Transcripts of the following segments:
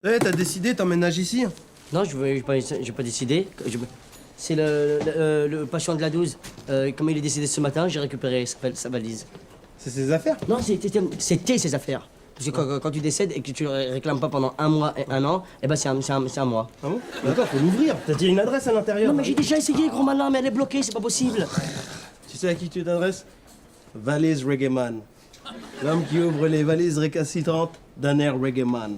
Eh, t'as décidé, t'emménages ici? Non, j'ai pas décidé. C'est le patient de la 12. Comme il est décédé ce matin, j'ai récupéré sa valise. C'est ses affaires? Non, c'était ses affaires. Parce que quand tu décèdes et que tu le réclames pas pendant 1 mois et 1 an, eh ben c'est un mois. Ah bon? D'accord, faut l'ouvrir. T'as dit une adresse à l'intérieur. Non, mais j'ai déjà essayé, gros malin, mais elle est bloquée, c'est pas possible. Tu sais à qui tu t'adresses? Valise Reggae Man. L'homme qui ouvre les valises récalcitrantes d'un air Reggae Man.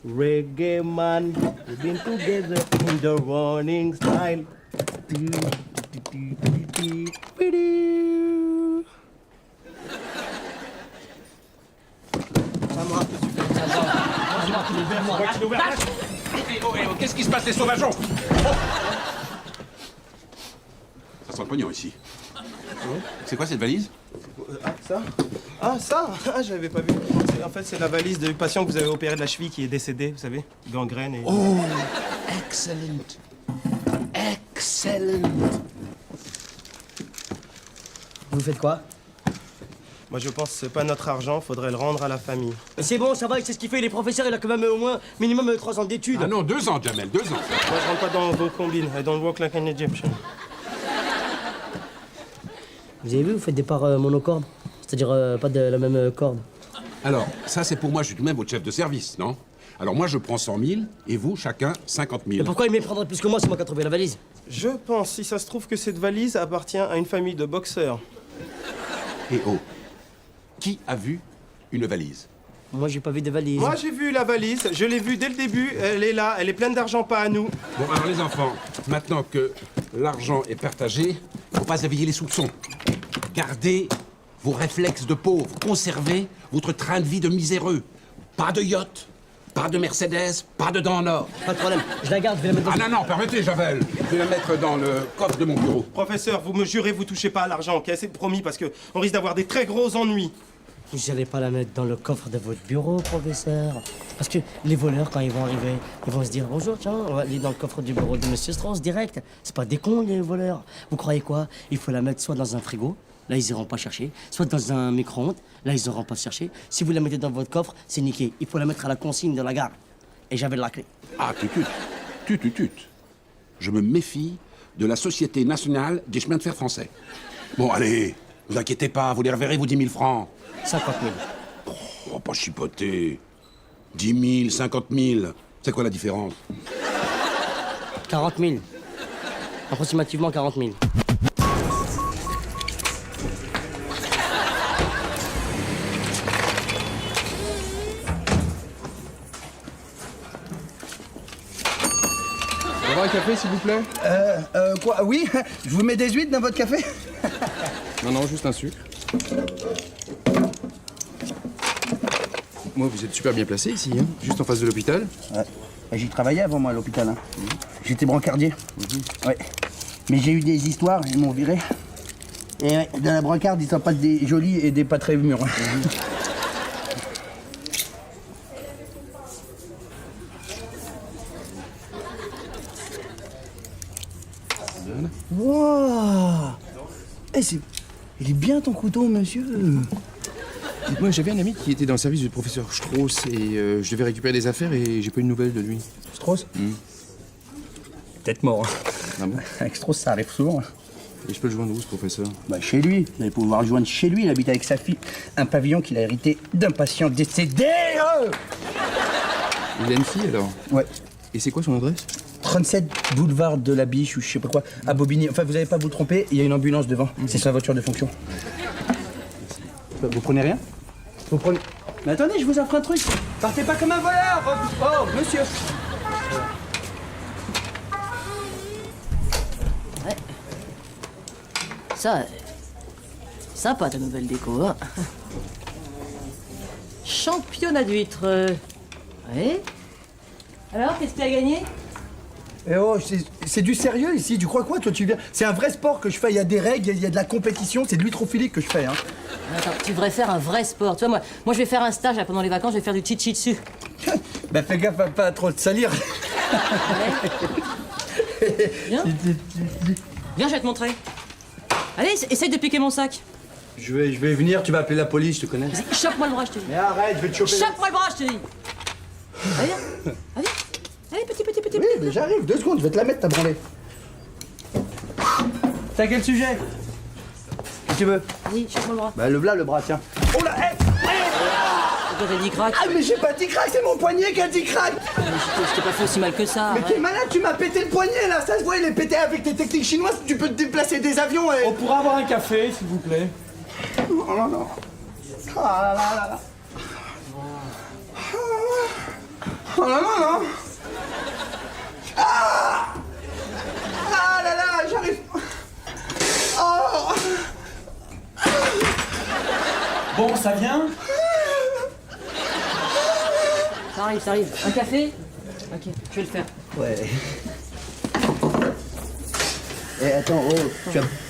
Reggae Man, we've been together in the running style. Qu'est-ce qui se passe, les sauvageons? Ça sent le pognon ici. C'est quoi cette valise? Ça? Ah, j'avais pas vu. En fait, c'est la valise du patient que vous avez opéré de la cheville qui est décédé, vous savez. Gangrène et... Oh, excellent. Excellent. Vous faites quoi? Moi, je pense que c'est pas notre argent, faudrait le rendre à la famille. Mais c'est bon, ça va, il sait ce qu'il fait, il est professeur, il a quand même au moins minimum 3 ans d'études. Ah non, 2 ans, Jamel, 2 ans. Moi, je rentre pas dans vos combines. I don't walk like an Egyptian. Vous avez vu, vous faites des parts monocordes. C'est-à-dire pas de la même corde. Alors, ça, c'est pour moi, je suis tout de même votre chef de service, non? Alors moi, je prends 100 000, et vous, chacun, 50 000. Mais pourquoi il me prendrait plus que moi, c'est moi qui a trouvé la valise? Je pense, si ça se trouve, que cette valise appartient à une famille de boxeurs. Et oh, qui a vu une valise? Moi, j'ai pas vu de valise. Moi, j'ai vu la valise, je l'ai vue dès le début, elle est là, elle est pleine d'argent, pas à nous. Bon, alors les enfants, maintenant que l'argent est partagé, faut pas éveiller les soupçons. Gardez vos réflexes de pauvre, conservez votre train de vie de miséreux. Pas de yacht, pas de Mercedes, pas de dents en or. Pas de problème, je la garde, je vais la mettre dans... Ah non, permettez, Javel. Je vais la mettre dans le coffre de mon bureau. Professeur, vous me jurez, vous touchez pas à l'argent, ok? C'est promis, parce que on risque d'avoir des très gros ennuis. Vous allez pas la mettre dans le coffre de votre bureau, professeur. Parce que les voleurs, quand ils vont arriver, ils vont se dire « Bonjour, tiens, on va aller dans le coffre du bureau de Monsieur Strauss, direct. » C'est pas des cons, les voleurs. Vous croyez quoi? Il faut la mettre soit dans un frigo, là, ils iront pas chercher, soit dans un micro-ondes, là, ils auront pas chercher. Si vous la mettez dans votre coffre, c'est niqué. Il faut la mettre à la consigne de la gare. Et j'avais la clé. Ah, tut. Je me méfie de la Société nationale des chemins de fer français. Bon, allez, vous inquiétez pas, vous les reverrez, vos 10 000 francs. 50 000. Oh, pas chipoter. 10 000, 50 000. C'est quoi la différence? 40 000. Approximativement 40 000. On va avoir un café, s'il vous plaît? Quoi? Oui? Je vous mets des huîtres dans votre café? Non, juste un sucre. Moi, vous êtes super bien placé ici, hein? Juste en face de l'hôpital. Ouais. J'y travaillais avant, moi, à l'hôpital. Hein. J'étais brancardier. Ouais. Mais j'ai eu des histoires, ils m'ont viré. Et ouais, dans la brancarde, ils s'en passent des jolis et des pas très mûrs. Wow! Eh, il est bien ton couteau, monsieur. Dites-moi, j'avais un ami qui était dans le service du professeur Strauss et je devais récupérer des affaires et j'ai pas eu de nouvelles de lui. Strauss? Peut-être mort. Ah bon? Avec Strauss, ça arrive souvent. Et je peux le joindre où, ce professeur? Bah, chez lui. Vous allez pouvoir le joindre chez lui. Il habite avec sa fille. Un pavillon qu'il a hérité d'un patient décédé. Il a une fille, alors? Ouais. Et c'est quoi son adresse? 37 boulevard de la Biche ou je sais pas quoi, à Bobigny. Enfin, vous n'allez pas vous tromper, il y a une ambulance devant. C'est sa voiture de fonction. Vous prenez rien? Vous prenez... Mais attendez, je vous offre un truc. Partez pas comme un voleur. Oh, monsieur. Ouais. Ça, sympa ta nouvelle déco, hein. Championnat d'huîtres. Ouais. Alors, qu'est-ce que tu as gagné? Eh oh, c'est du sérieux ici, tu crois quoi toi tu viens? C'est un vrai sport que je fais, il y a des règles, il y a de la compétition, c'est de l'huîtrophilie que je fais. Hein. Attends, tu devrais faire un vrai sport. Tu vois, moi je vais faire un stage là, pendant les vacances, je vais faire du jiu-jitsu. Ben fais gaffe à pas trop te salir. Viens. Viens, je vais te montrer. Allez, essaye de piquer mon sac. Je vais venir, tu vas appeler la police, je te connais. Vas-y, chope-moi le bras, je te dis. Mais arrête, je vais te choper. Chope-moi le bras, je te dis. Allez, viens. Allez. Allez, petit. Oui, mais j'arrive, 2 secondes, je vais te la mettre, ta branlée. T'as quel sujet? Qu'est-ce que tu veux? Vas-y, chope-moi le bras. Bah, le v'là, le bras, tiens. Oh là, hé! Pourquoi t'as dit crack? Ah, mais j'ai pas dit crack, c'est mon poignet qui a dit crack! Je t'ai pas fait aussi mal que ça. Mais ouais. t'es malade, tu m'as pété le poignet là, ça se voit, il est pété avec tes techniques chinoises, tu peux te déplacer des avions et. On pourra avoir un café, s'il vous plaît. Oh là là. Ah là là là là. Oh là là là. Ah! Ah là là, j'arrive. Oh! Bon, ça vient? Ça arrive. Un café? Ok, je vais le faire. Ouais. Eh attends, oh,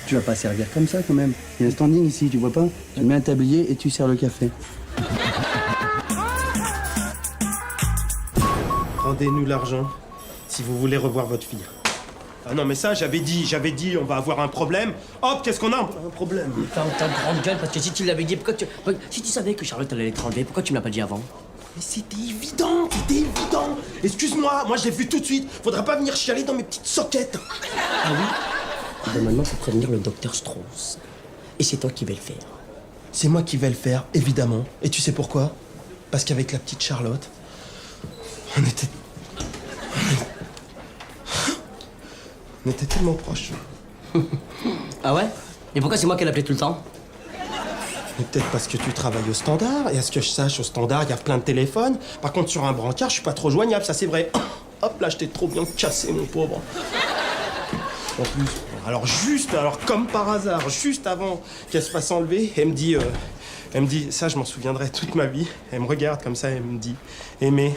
tu vas pas servir comme ça quand même. Il y a un standing ici, tu vois pas? Tu mets un tablier et tu sers le café. Rendez-nous l'argent si vous voulez revoir votre fille. Ah non, mais ça, j'avais dit, on va avoir un problème. Hop, qu'est-ce qu'on a? Un problème. Ferme ta grande gueule, parce que si tu l'avais dit, si tu savais que Charlotte allait être enlevée, pourquoi tu me l'as pas dit avant? Mais c'était évident. Excuse-moi, moi je l'ai vu tout de suite. Faudra pas venir chialer dans mes petites soquettes. Ah oui? Ben maintenant, faut prévenir le docteur Strauss. Et c'est toi qui vas le faire. C'est moi qui vais le faire, évidemment. Et tu sais pourquoi? Parce qu'avec la petite Charlotte, on était tellement proches. Ah ouais? Et pourquoi c'est moi qui l'appelais tout le temps? Mais peut-être parce que tu travailles au standard, et à ce que je sache, au standard, il y a plein de téléphones. Par contre, sur un brancard, je suis pas trop joignable, ça c'est vrai. Hop là, je t'ai trop bien cassé, mon pauvre. En plus, alors comme par hasard, juste avant qu'elle se fasse enlever, elle me dit, ça je m'en souviendrai toute ma vie. Elle me regarde comme ça, elle me dit, Aimé,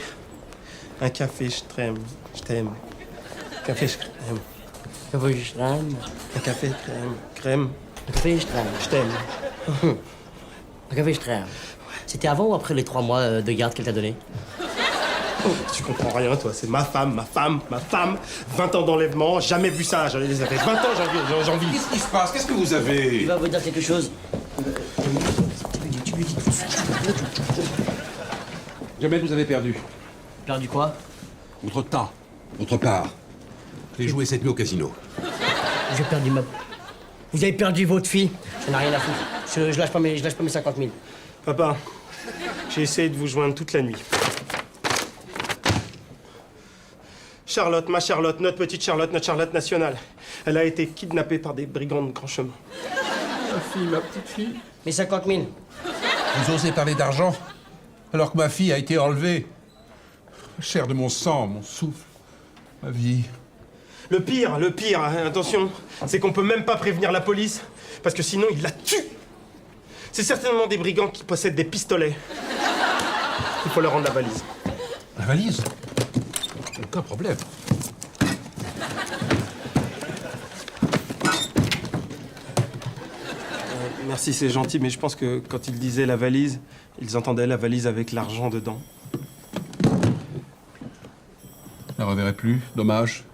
un café, je t'aime. Café, je t'aime. Café, je t'aime. Un café, crème. Café, je t'aime. Je t'aime. Un café, je t'aime. C'était avant ou après les 3 mois de garde qu'elle t'a donné? Tu comprends rien, toi. C'est ma femme. 20 ans d'enlèvement, jamais vu ça. J'en ai 20 ans, j'en vis. Qu'est-ce qui se passe? Qu'est-ce que vous avez? Il va vous dire quelque chose. Tu lui dis. Jamel, vous avez perdu. Perdu quoi? Votre tas, votre part. J'ai joué cette nuit au casino. J'ai perdu ma... Vous avez perdu votre fille. J'en ai rien à foutre. Je lâche pas mes 50 000. Papa, j'ai essayé de vous joindre toute la nuit. Charlotte, ma Charlotte, notre petite Charlotte, notre Charlotte nationale. Elle a été kidnappée par des brigands de grand chemin. Ma petite fille. Mes 50 000. Vous osez parler d'argent alors que ma fille a été enlevée. Chair de mon sang, mon souffle, ma vie. Le pire, hein, attention, c'est qu'on peut même pas prévenir la police, parce que sinon ils la tuent. C'est certainement des brigands qui possèdent des pistolets. Il faut leur rendre la valise. La valise? Aucun problème. Merci, c'est gentil, mais je pense que quand ils disaient la valise, ils entendaient la valise avec l'argent dedans. Je la reverrai plus, dommage.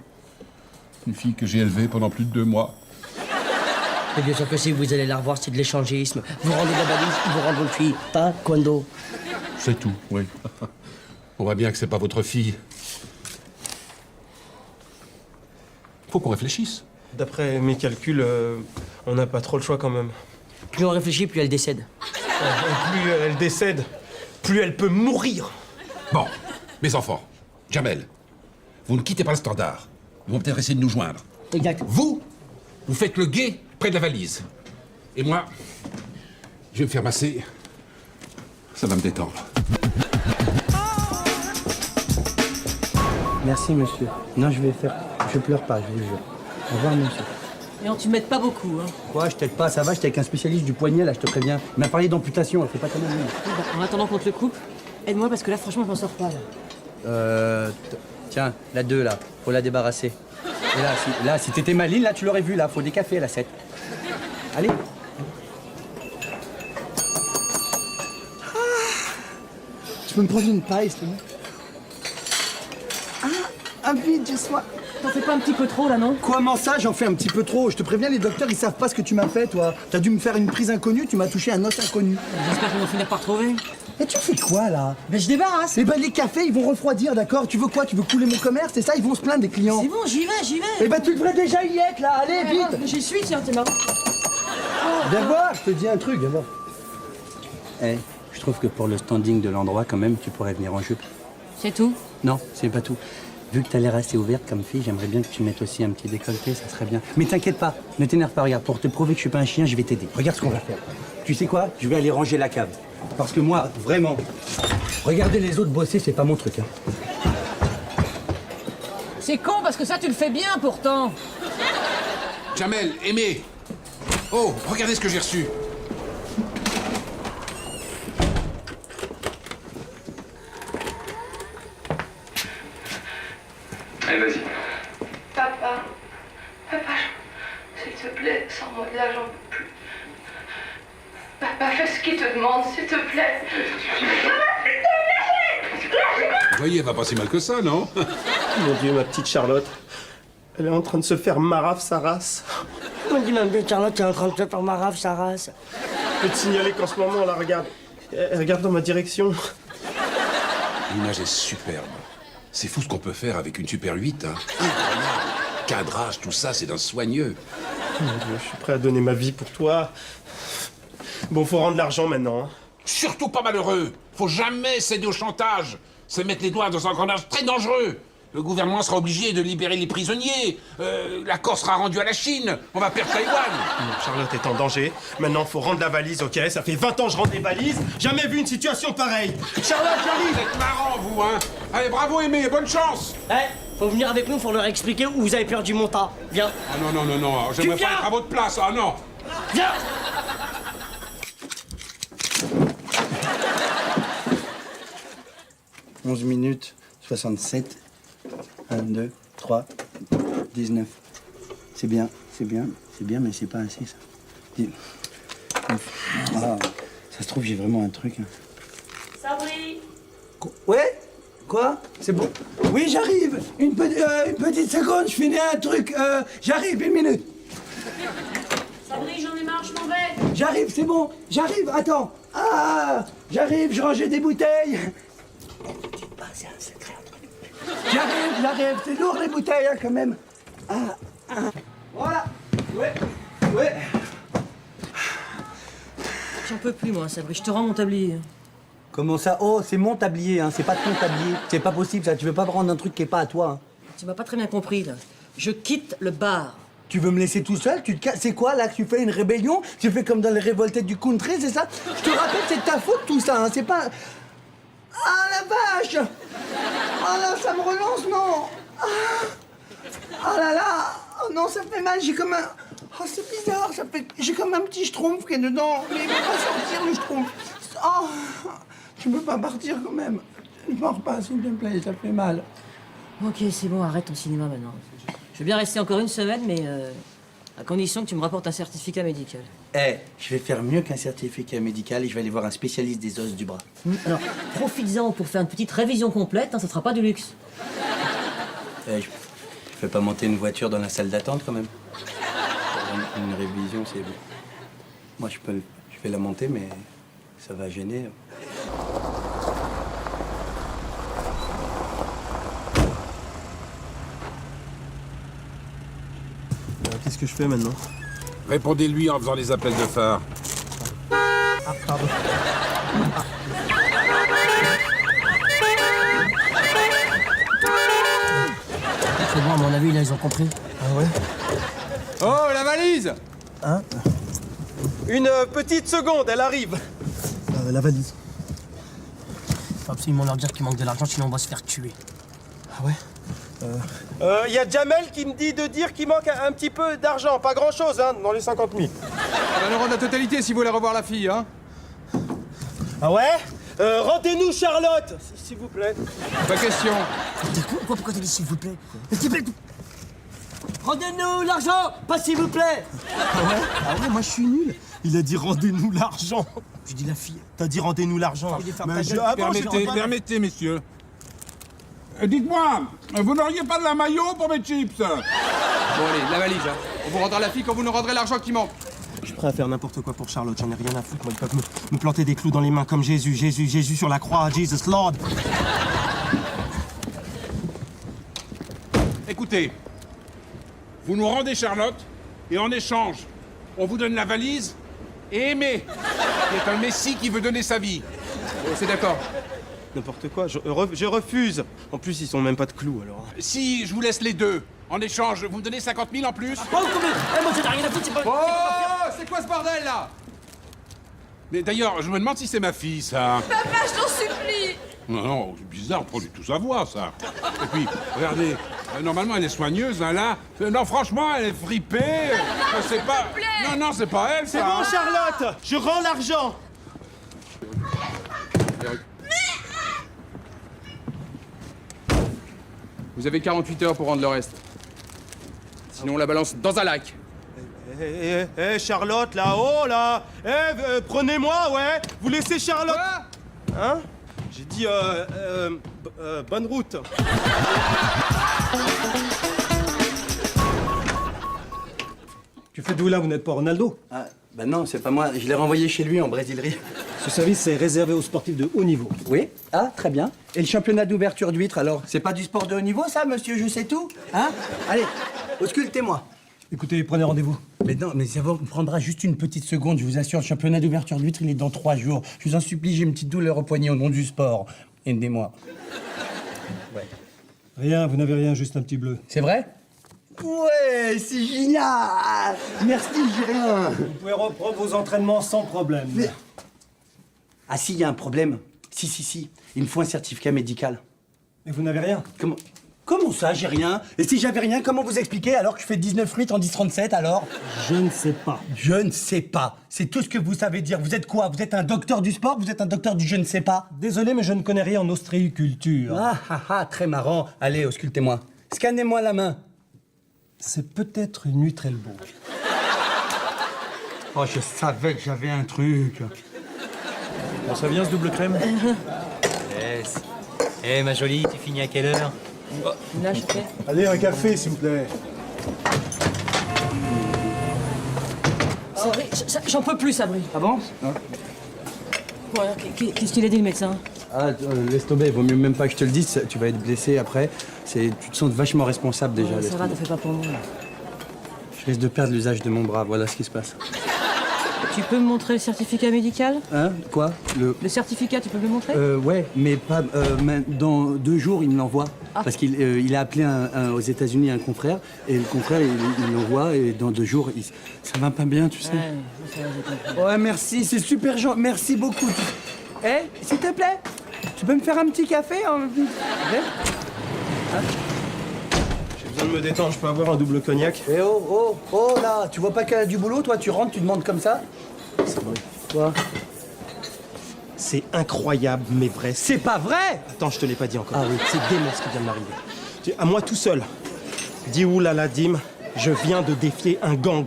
Une fille que j'ai élevée pendant plus de 2 mois. Et bien sûr que si vous allez la revoir, c'est de l'échangisme. Vous rendez la valise, vous rendez votre fille. Pas quando. C'est tout, oui. On voit bien que c'est pas votre fille. Faut qu'on réfléchisse. D'après mes calculs, on n'a pas trop le choix quand même. Plus on réfléchit, plus elle décède. Et plus elle décède, plus elle peut mourir. Bon, mes enfants, Jamel, vous ne quittez pas le standard. Ils vont peut-être essayer de nous joindre. Exact. Vous faites le guet près de la valise. Et moi, je vais me faire masser. Ça va me détendre. Merci, monsieur. Non, je pleure pas, je vous jure. Au revoir, monsieur. Et on tu m'aides pas beaucoup, hein. Quoi, je t'aide pas, ça va, j'étais avec un spécialiste du poignet, là, je te préviens. Il m'a parlé d'amputation, elle fait pas comme lui. En attendant qu'on te le coupe, aide-moi parce que là, franchement, je m'en sors pas, là. Tiens, la 2, là, faut la débarrasser. Et là, si t'étais maligne, là, tu l'aurais vu, là, faut des cafés, la 7. Allez. Tu peux me prendre une paille, s'il te plaît? Ah, vite, j'ai soif. T'en fais pas un petit peu trop là, non? Comment ça, j'en fais un petit peu trop? Je te préviens, les docteurs, ils savent pas ce que tu m'as fait, toi. T'as dû me faire une prise inconnue, tu m'as touché un os inconnu. J'espère qu'ils vont finir par trouver. Et tu fais quoi, là? Ben je débarrasse. Eh ben, les cafés, ils vont refroidir, d'accord? Tu veux quoi? Tu veux couler mon commerce? C'est ça? Ils vont se plaindre des clients. C'est bon, j'y vais. Eh ben, tu devrais déjà y être, là. Allez, vite! J'y suis, tiens, t'es marrant. Viens voir, je te dis un truc, viens voir. Eh, je trouve que pour le standing de l'endroit, quand même, tu pourrais venir en jupe. C'est tout? Non, c'est pas tout. Vu que t'as l'air assez ouverte comme fille, j'aimerais bien que tu mettes aussi un petit décolleté, ça serait bien. Mais t'inquiète pas, ne t'énerve pas, regarde, pour te prouver que je suis pas un chien, je vais t'aider. Regarde ce qu'on va faire. Tu sais quoi? Je vais aller ranger la cave. Parce que moi, vraiment, regarder les autres bosser, c'est pas mon truc, hein. C'est con parce que ça, tu le fais bien pourtant. Jamel, Aimé. Oh, regardez ce que j'ai reçu. Allez, vas-y. Papa, s'il te plaît, sans moi de là, j'en peux plus. Papa, fais ce qu'il te demande, s'il te plaît. Vous voyez, elle va pas si mal que ça, non? Mon Dieu, ma petite Charlotte. Elle est en train de se faire marave sa race. On dit même bien, Charlotte, t'es en train de te faire marave, sa race. Je peux te signaler qu'en ce moment, là, regarde. Elle regarde dans ma direction. L'image est superbe. C'est fou ce qu'on peut faire avec une Super 8, hein. Incroyable. Cadrage, tout ça, c'est d'un soigneux. Mon Dieu, je suis prêt à donner ma vie pour toi. Bon, faut rendre l'argent maintenant, hein. Surtout pas malheureux. Faut jamais céder au chantage. C'est mettre les doigts dans un engrenage très dangereux. Le gouvernement sera obligé de libérer les prisonniers. La Corse sera rendue à la Chine. On va perdre Taïwan. Charlotte est en danger. Maintenant, faut rendre la valise, ok? Ça fait 20 ans que je rends des valises. Jamais vu une situation pareille. Charlotte, j'arrive! Vous êtes marrant, vous, hein? Allez, bravo, Aimé, bonne chance! Eh, faut venir avec nous pour leur expliquer où vous avez perdu mon tas. Viens, Ah non, j'aimerais viens pas être à votre place, ah non! viens. 11 minutes, 67, 1, 2, 3, 19. C'est bien, mais c'est pas assez, ça. Ah, ça se trouve, j'ai vraiment un truc. Hein. Sabri, Ouais? Quoi? C'est bon? Oui, j'arrive. Une petite seconde, je finis un truc. J'arrive, 1 minute. Sabri, j'en ai marre, je m'en vais. J'arrive, c'est bon. J'arrive, attends. Ah, j'arrive, je rangeais des bouteilles. Dis pas, c'est un secret, un truc. J'arrive. C'est lourd, les bouteilles, hein, quand même. Voilà. Ouais. J'en peux plus, moi, Sabri. Je te rends mon tablier. Comment ça? Oh, c'est mon tablier, hein. C'est pas ton tablier. C'est pas possible, ça. Tu veux pas prendre un truc qui est pas à toi, hein. Tu m'as pas très bien compris, là. Je quitte le bar. Tu veux me laisser tout seul? C'est quoi, là, que tu fais une rébellion? Tu fais comme dans les révoltés du country, c'est ça? Je te rappelle, c'est de ta faute, tout ça, hein. C'est pas... Ah, la vache! Oh là, ça me relance, non! Oh là là! Oh non, ça fait mal, j'ai comme un... Oh, c'est bizarre, ça fait... J'ai comme un petit schtroumpf qui est dedans, mais il va pas sortir, le schtroumpf. Oh! Tu peux pas partir, quand même. Ne pars pas, s'il te plaît, ça fait mal. Ok, c'est bon, arrête ton cinéma maintenant. Je veux bien rester encore une semaine, mais à condition que tu me rapportes un certificat médical. Eh, je vais faire mieux qu'un certificat médical et je vais aller voir un spécialiste des os du bras. Alors, profites-en pour faire une petite révision complète, hein, ça sera pas du luxe. Eh, je vais pas monter une voiture dans la salle d'attente, quand même. Une révision, c'est... Moi, je vais la monter, mais ça va gêner. Qu'est-ce que je fais maintenant? Répondez-lui en faisant les appels de phare. Ah, pardon. C'est bon, à mon avis, là, ils ont compris. Ah ouais? Oh, la valise! Une petite seconde, elle arrive. La valise. Faut absolument leur dire qu'il manque de l'argent, sinon on va se faire tuer. Ah ouais? Y a Jamel qui me dit de dire qu'il manque un petit peu d'argent, pas grand-chose, hein, dans les 50 000. On va nous rendre la totalité si vous voulez revoir la fille, hein? Ah ouais? Rendez-nous Charlotte, s'il vous plaît. Pas question. T'es con ou quoi? Pourquoi t'as dit s'il vous plaît? S'il vous plaît. Rendez-nous l'argent, pas s'il vous plaît. Ah ouais, moi je suis nul. Il a dit rendez-nous l'argent. Je dis la fille. T'as dit rendez-nous l'argent. Mais Permettez, messieurs. Dites-moi, vous n'auriez pas de la maillot pour mes chips? Bon, allez, la valise, hein. On vous rendra la fille quand vous nous rendrez l'argent qui manque. Je suis prêt à faire n'importe quoi pour Charlotte, j'en ai rien à foutre. Moi, ils peuvent me planter des clous dans les mains comme Jésus. Jésus sur la croix, Jesus Lord. Écoutez, vous nous rendez Charlotte, et en échange, on vous donne la valise et Aimé, qui est un messie qui veut donner sa vie. C'est d'accord. N'importe quoi, je refuse. En plus, ils sont même pas de clous, alors. Si je vous laisse les deux, en échange, vous me donnez 50 000 en plus? Oh, comment? Eh, moi, j'en ai rien à foutre, c'est pas... Oh, c'est quoi ce bordel, là? Mais d'ailleurs, je me demande si c'est ma fille, ça. Papa, je t'en supplie. Non, c'est bizarre, on prend du tout sa voix, ça. Et puis, regardez, normalement, elle est soigneuse, hein, là. Non, franchement, elle est fripée. C'est pas... Non, c'est pas elle, ça. C'est bon, Charlotte, je rends l'argent. Vous avez 48 heures pour rendre le reste. Sinon, on la balance dans un lac. Charlotte, là-haut, là. Prenez-moi, ouais. Vous laissez Charlotte. Quoi? Hein? J'ai dit, bonne route. Tu fais d'où là? Vous n'êtes pas Ronaldo? Ah, bah non, c'est pas moi. Je l'ai renvoyé chez lui en brésilerie. Ce service est réservé aux sportifs de haut niveau. Oui? Ah, très bien. Et le championnat d'ouverture d'huîtres, alors? C'est pas du sport de haut niveau, ça, monsieur Je sais tout? Hein? Allez, auscultez-moi. Écoutez, prenez rendez-vous. Mais non, mais ça vous prendra juste une petite seconde, je vous assure. Le championnat d'ouverture d'huîtres, il est dans 3 jours. Je vous en supplie, j'ai une petite douleur au poignet au nom du sport. Aidez-moi. Ouais. Rien, vous n'avez rien, juste un petit bleu. C'est vrai? Ouais, c'est génial! Merci, j'ai rien. Vous pouvez reprendre vos entraînements sans problème. Mais... Ah si, il y a un problème. Si. Il me faut un certificat médical. Mais vous n'avez rien? Comment ça, j'ai rien? Et si j'avais rien, comment vous expliquer alors que je fais 19 frites en 10,37 alors? Je ne sais pas. Je ne sais pas. C'est tout ce que vous savez dire. Vous êtes quoi? Vous êtes un docteur du sport? Vous êtes un docteur du je ne sais pas? Désolé, mais je ne connais rien en ostréiculture. Très marrant. Allez, auscultez-moi. Scannez-moi la main. C'est peut-être une huître elbow. Oh, je savais que j'avais un truc. Bon, ça vient ce double crème? Yes. Eh, ma jolie, tu finis à quelle heure? Là, je fais. Allez, un café, s'il vous plaît. Sabri, j'en peux plus, Sabri. Ah bon? Ouais, qu'est-ce qu'il a dit, le médecin? Ah, laisse tomber, vaut mieux même pas que je te le dise, tu vas être blessé après. Tu te sens vachement responsable déjà. Ça va, t'en fais pas pour moi. Je risque de perdre l'usage de mon bras, voilà ce qui se passe. Tu peux me montrer le certificat médical? Hein? Quoi? Le certificat, tu peux me le montrer? Ouais, mais pas. Dans 2 jours, il me l'envoie. Parce qu'il a appelé aux États-Unis un confrère, et le confrère, il l'envoie, et dans 2 jours, ça va pas bien, tu sais. Ouais, ça va, j'ai compris. Ouais, merci, c'est super gentil. Merci beaucoup. S'il te plaît, tu peux me faire un petit café? J'ai besoin de me détendre, je peux avoir un double cognac? Eh oh, là, tu vois pas qu'elle a du boulot, toi, tu rentres, tu demandes comme ça? C'est vrai. Quoi? C'est incroyable, mais vrai. C'est pas vrai! Attends, je te l'ai pas dit encore. Ah oui. C'est dément ce qui vient de m'arriver. À moi tout seul. Dis oulala, Dim, je viens de défier un gang.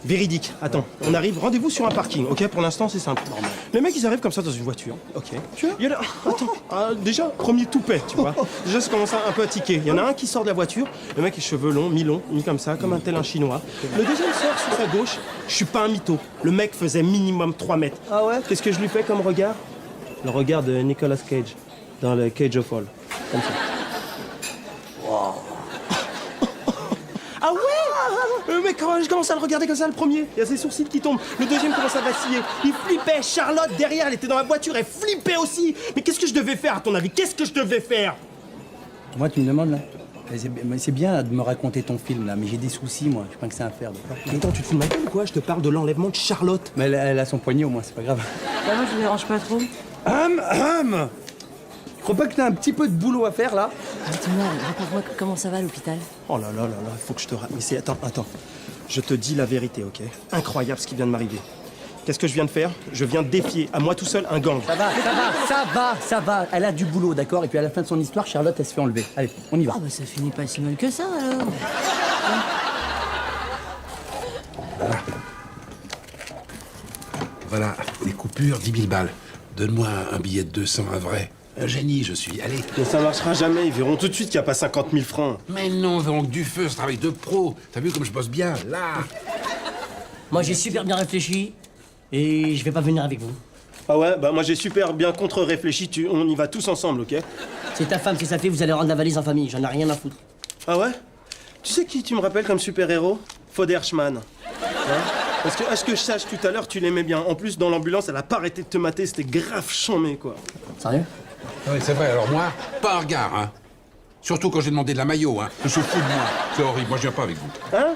Véridique. Attends, on arrive, rendez-vous sur un parking, ok? Pour l'instant, c'est simple. Les mecs, ils arrivent comme ça dans une voiture, ok? Il y en a... Attends, déjà, premier toupet, tu vois? Déjà, ça commence un peu à tiquer. Il y en a un qui sort de la voiture, le mec, les cheveux longs, mis comme ça, comme un tel un chinois. Le deuxième sort sur sa gauche, je suis pas un mytho. Le mec faisait minimum 3 mètres. Ah ouais? Qu'est-ce que je lui fais comme regard? Le regard de Nicolas Cage, dans le Cage of All. Comme ça. Ah ouais? Le mec, je commence à le regarder comme ça, le premier. Il y a ses sourcils qui tombent. Le deuxième commence à vaciller. Il flippait. Charlotte, derrière, elle était dans la voiture. Elle flippait aussi. Mais qu'est-ce que je devais faire, à ton avis? Qu'est-ce que je devais faire? Moi, tu me demandes, là? C'est bien de me raconter ton film, là, mais j'ai des soucis, moi. Je crois que c'est un faire, d'accord? Attends, tu te fous de ma gueule ou quoi? Je te parle de l'enlèvement de Charlotte. Mais elle a son poignet, au moins, c'est pas grave. Bah, moi, je vous dérange pas trop. Je crois pas que t'as un petit peu de boulot à faire, là? Dites-moi, raconte-moi comment ça va à l'hôpital. Oh là là là là, faut que je te Mais c'est... Attends. Je te dis la vérité, ok? Incroyable ce qui vient de m'arriver. Qu'est-ce que je viens de faire? Je viens de défier, à moi tout seul, un gang. Ça va. Elle a du boulot, d'accord? Et puis à la fin de son histoire, Charlotte, elle se fait enlever. Allez, on y va. Ah bah ça finit pas si mal que ça, alors. Voilà, les coupures, 10 000 balles. Donne-moi un billet de 200, un vrai. Un génie, je suis. Allez. Mais ça marchera jamais, ils verront tout de suite qu'il n'y a pas 50 000 francs. Mais non, donc du feu, ce travail de pro. T'as vu comme je bosse bien, là. Moi, j'ai super bien réfléchi et je vais pas venir avec vous. Ah ouais, bah moi j'ai super bien contre-réfléchi, on y va tous ensemble, ok? C'est ta femme, c'est sa fille, vous allez rendre la valise en famille, j'en ai rien à foutre. Ah ouais? Tu sais qui tu me rappelles comme super-héros? Foderchman. Hein? Parce que, à ce que je sache, tout à l'heure, tu l'aimais bien. En plus, dans l'ambulance, elle a pas arrêté de te mater, c'était grave chambé, quoi. Sérieux? Oui, c'est vrai, alors moi, pas un regard, hein. Surtout quand j'ai demandé de la maillot, hein. Je suis fou de moi. C'est horrible, moi je viens pas avec vous. Hein?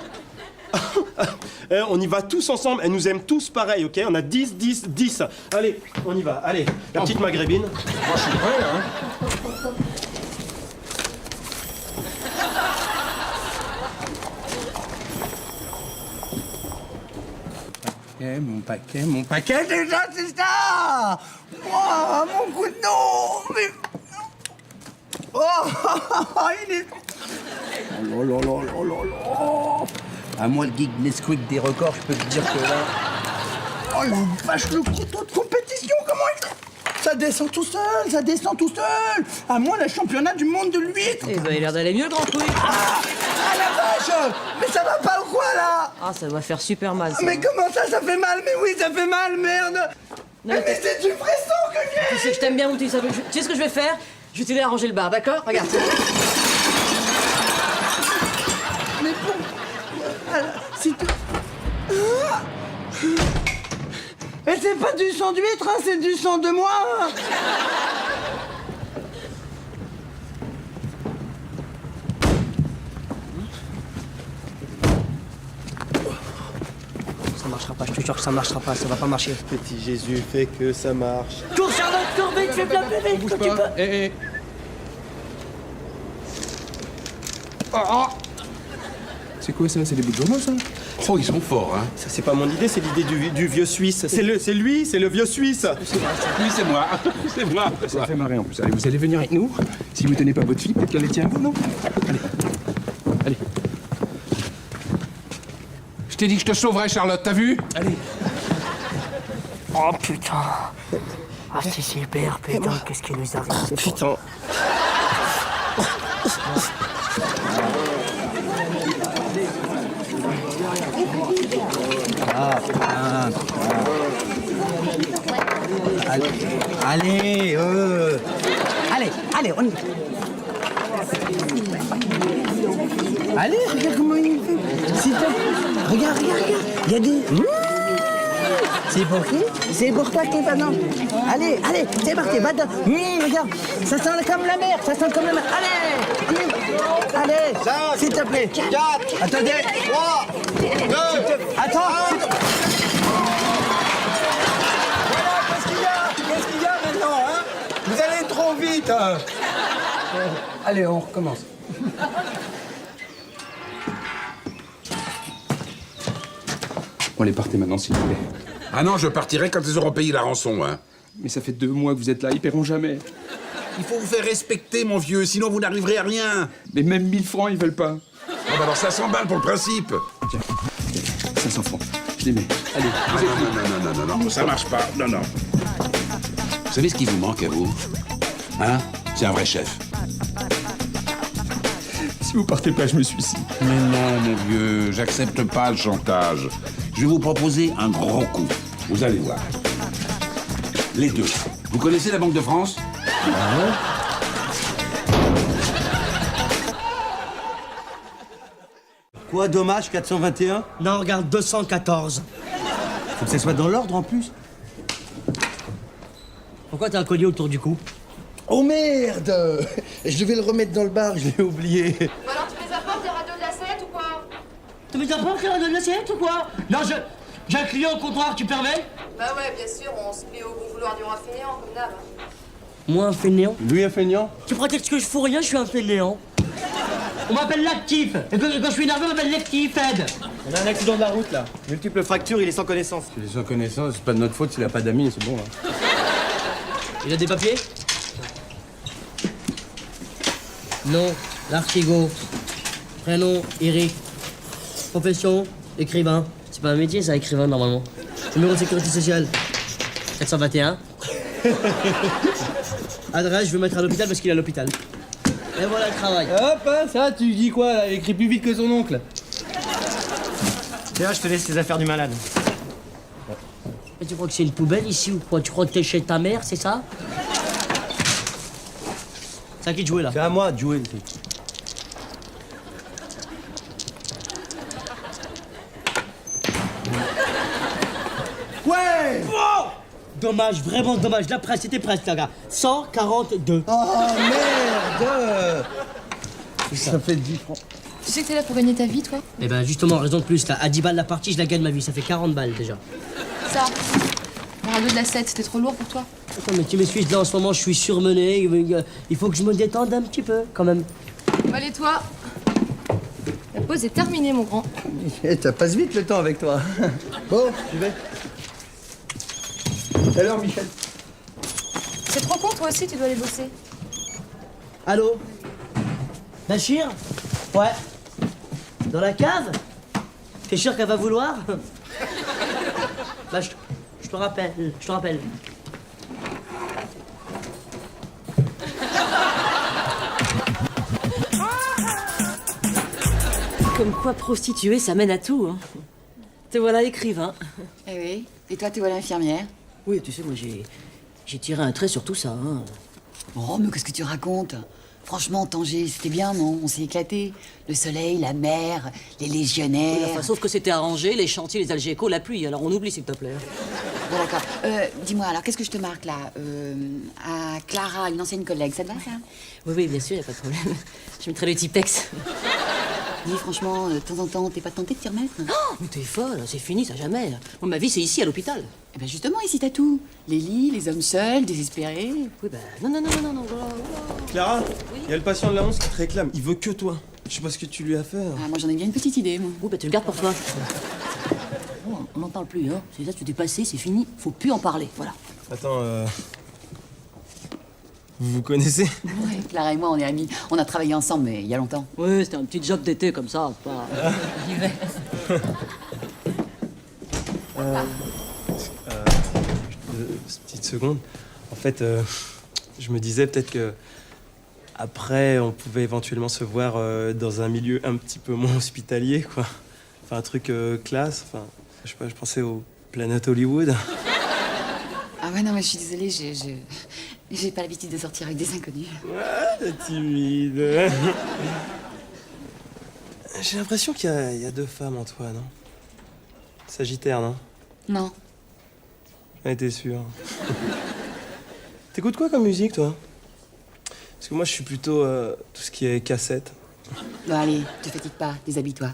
On y va tous ensemble, elle nous aime tous pareil, ok? On a 10, 10, 10. Allez, on y va, allez. La petite maghrébine. Moi je suis prêt, hein. Mon paquet déjà, c'est ça. Oh, mon couteau. Mais... Oh, il est... Oh là là là là là là. À moi, le geek Nesquik des records, je peux te dire que là... Oh la vache, le couteau de compétition, comment il... Ça descend tout seul, ça descend tout seul. À moi, le championnat du monde de l'huître. Eh ben, il a l'air d'aller mieux, le grand truc. Ah la vache. Mais ça va pas ou quoi, là? Ah, ça va faire super mal, ça. Mais comment ça fait mal? Mais oui, ça fait mal, merde. Non, mais c'est du frisson que j'ai. Tu sais que je t'aime bien, Mouti. Tu sais ce que je vais faire? Je vais t'aider à ranger le bar, d'accord? Regarde. Mais bon... Alors, si tu... Ah. Mais c'est pas du sang d'huître, hein, c'est du sang de moi. Ça marchera pas, je te jure que ça marchera pas, ça va pas marcher. Petit Jésus, fais que ça marche. Cours, Charlotte, cours vite, fais plein plus vite, comme tu peux. Eh. C'est quoi ça? C'est des bouts de journaux, ça? Oh, ils sont forts, hein. Ça, c'est pas mon idée, c'est l'idée du vieux Suisse. C'est lui, c'est le vieux Suisse. Oui, c'est moi. C'est moi. Ça fait marrer en plus. Allez, vous allez venir avec nous. Si vous tenez pas votre fille, peut-être qu'elle les tient à vous, non? Allez. Je t'ai dit que je te sauverais, Charlotte, t'as vu? Allez. Oh putain. Ah, c'est super, putain, qu'est-ce qui nous arrive? C'est Putain. Allez, on y va. Allez, regarde comment il fait. S'il te plaît. Regarde. Il y a des... C'est pour qui? C'est pour toi, Stéphane. Allez, c'est parti, va dedans. Regarde, ça sent comme la mer, Allez, s'il te plaît. 4, attendez. 3, 2, attends. Voilà, qu'est-ce qu'il y a maintenant, hein? Vous allez trop vite. Allez, on recommence. Bon, allez, partez maintenant, s'il vous plaît. Ah non, je partirai quand ils auront payé la rançon, hein. Mais ça fait 2 mois que vous êtes là, ils paieront jamais. Il faut vous faire respecter, mon vieux, sinon vous n'arriverez à rien. Mais même 1000 francs, ils veulent pas. Ah bah alors 500 balles pour le principe. Tiens, 500 francs. Je les mets. Allez, vous êtes Non, ça marche pas. Non. Vous savez ce qui vous manque à vous? Hein? C'est un vrai chef. Si vous partez pas, je me suicide. Mais non, mon vieux, j'accepte pas le chantage. Je vais vous proposer un gros coup. Vous allez voir. Les deux. Vous connaissez la Banque de France? Quoi, dommage, 421? Non, regarde, 214. Faut que ça soit dans l'ordre en plus. Pourquoi t'as un collier autour du cou? Oh merde! Je devais le remettre dans le bar, je l'ai oublié. Bon alors tu les apportes des radios de l'assiette ou quoi? Tu me t'as pas faire de l'assiette ou quoi? Non, j'ai un client au comptoir, tu permets? Bah ouais, bien sûr, on se plie au bon vouloir du roi fainéant, comme d'hab. Moi, un fainéant? Lui, un feignant? Tu prétextes que je fous rien, je suis un fainéant. On m'appelle l'actif. Et quand je suis énervé, on m'appelle l'actif, Ed. On a un accident de la route là. Multiples fractures, il est sans connaissance. Il est sans connaissance, c'est pas de notre faute s'il a pas d'amis, c'est bon. Hein. Il a des papiers? Nom, Lartigot. Prénom, Eric. Profession, écrivain. C'est pas un métier, ça, écrivain, normalement. Numéro de sécurité sociale, 421. Adresse, je veux mettre à l'hôpital parce qu'il est à l'hôpital. Et voilà le travail. Hop, hein, ça, tu dis quoi là? Il écrit plus vite que son oncle. Tiens, je te laisse les affaires du malade. Et tu crois que c'est une poubelle ici ou quoi? Tu crois que t'es chez ta mère, c'est ça? C'est à qui de jouer là? C'est à moi de jouer, le truc. Ouais. Dommage, vraiment dommage. La presse, c'était presque, là, gars. 142. Oh merde. Ça fait 10 francs. Tu sais que t'es là pour gagner ta vie, toi? Eh ben, justement, raison de plus, là. À 10 balles la partie, je la gagne ma vie. Ça fait 40 balles déjà. Ça. Un radeau de la 7, c'était trop lourd pour toi? Attends, mais tu m'excuses, là, en ce moment, je suis surmené. Il faut que je me détende un petit peu, quand même. Bon, allez, toi. La pause est terminée, mon grand. Eh, ça passe vite le temps avec toi. Bon, j'y vais. Alors, Michel. C'est trop con, toi aussi, tu dois aller bosser. Allô? Bachir? Ouais. Dans la cave? T'es sûr qu'elle va vouloir? Bah, je te rappelle, je te rappelle. Comme quoi, prostituée, ça mène à tout, hein. Te voilà écrivain. Eh oui. Et toi, tu vois l'infirmière? Oui, tu sais, moi, j'ai tiré un trait sur tout ça, hein. Oh, mais qu'est-ce que tu racontes? Franchement, Tanger, c'était bien, non? On s'est éclatés. Le soleil, la mer, les Oui, légionnaires... enfin, sauf que c'était arrangé, les chantiers, les algécos, la pluie, alors on oublie, s'il te plaît. Bon, d'accord. Dis-moi, alors, qu'est-ce que je te marque, là? À Clara, une ancienne collègue, ça te va, ça? Oui, oui, bien sûr, y a pas de problème. Je mettrai le Tipex. Dis, franchement, de temps en temps, t'es pas tenté de t'y remettre? Oh, mais t'es folle, c'est fini, ça jamais. Moi, ma vie, c'est ici, à l'hôpital. Eh ben, justement, ici, t'as tout. Les lits, les hommes seuls, désespérés... Oui, ben, non, voilà. Clara, il y a le patient de la 11 qui te réclame. Il veut que toi. Je sais pas ce que tu lui as fait. Ah, moi, j'en ai bien une petite idée, moi. Oui, ben, tu le gardes pour toi. Oh, on n'en parle plus, hein. C'est ça, tu t'es passé, c'est fini. Faut plus en parler, voilà. Attends, vous vous connaissez? Ouais, Clara et moi, on est amis. On a travaillé ensemble, mais il y a longtemps. Oui, c'était un petit job d'été, comme ça, pas... Petite seconde. En fait, je me disais peut-être que après, on pouvait éventuellement se voir dans un milieu un petit peu moins hospitalier, quoi. Enfin, un truc classe. Enfin, je sais pas, je pensais au Planet Hollywood. Ah ouais, non, mais je suis désolée, j'ai pas l'habitude de sortir avec des inconnus. Ah, t'es timide. J'ai l'impression qu'il y a deux femmes en toi, non? Sagittaire, non? Non. Ouais, t'es sûr. T'écoutes quoi comme musique, toi? Parce que moi, je suis plutôt tout ce qui est cassette. Bon, allez, te fatigue pas, déshabille-toi.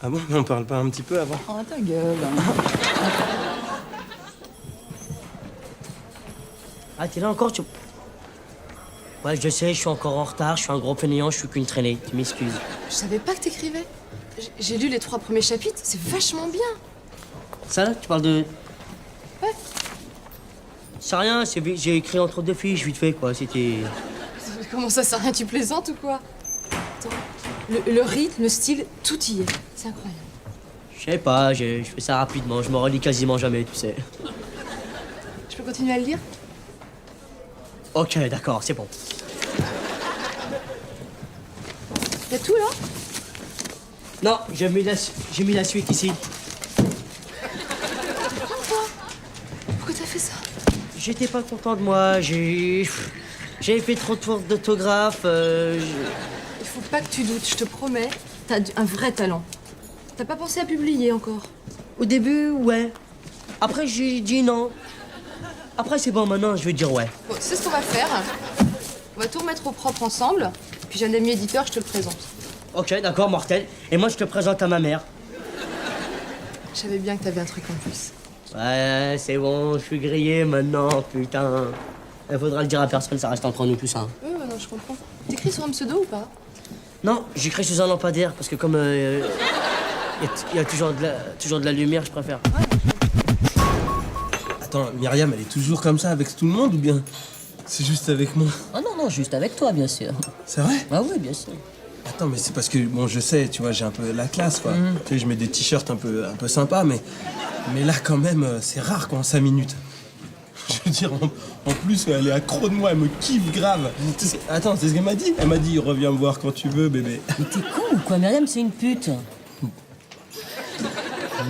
Ah bon? Mais on parle pas un petit peu avant? Oh, ta gueule. Ah, t'es là encore, tu... Ouais, je sais, je suis encore en retard, je suis un gros fainéant, je suis qu'une traînée, tu m'excuses. Je savais pas que t'écrivais. J'ai lu les 3 premiers chapitres, c'est vachement bien. Ça, là, tu parles de... Ouais. C'est rien, j'ai écrit entre deux fiches, vite fait, quoi, c'était... Comment ça, c'est rien, tu plaisantes ou quoi? Attends, le rythme, le style, tout y est. C'est incroyable. Je sais pas, je fais ça rapidement, je me relis quasiment jamais, tu sais. Je peux continuer à le lire? Ok, d'accord, c'est bon. T'as tout, là? Non, j'ai mis la suite ici. Pourquoi t'as fait ça? J'étais pas content de moi, j'avais fait trop de fautes d'autographe, Il faut pas que tu doutes, je te promets. T'as un vrai talent. T'as pas pensé à publier encore? Au début, ouais. Après, j'ai dit non. Après, c'est bon, maintenant, je vais dire ouais. Bon, tu sais ce qu'on va faire? On va tout remettre au propre ensemble. Puis j'ai un ami éditeur, je te le présente. Ok, d'accord, mortel. Et moi, je te présente à ma mère. Je savais bien que t'avais un truc en plus. Ouais, c'est bon, je suis grillé maintenant, putain. Il faudra le dire à personne, ça reste entre nous tout ça. Oui, ouais, non, je comprends. T'écris sur un pseudo ou pas? Non, j'écris sous un lampadaire, parce que comme il y a toujours de la lumière, je préfère. Attends, Myriam, elle est toujours comme ça avec tout le monde ou bien c'est juste avec moi? Ah non, juste avec toi, bien sûr. C'est vrai? Ah oui, bien sûr. Attends, mais c'est parce que, bon, je sais, tu vois, j'ai un peu la classe, quoi. Tu sais, je mets des t-shirts un peu sympas, mais là, quand même, c'est rare, quoi, en 5 minutes. Je veux dire, en plus, elle est accro de moi, elle me kiffe grave. Attends, c'est ce qu'elle m'a dit. Elle m'a dit, reviens me voir quand tu veux, bébé. Mais t'es con ou quoi? Myriam, c'est une pute.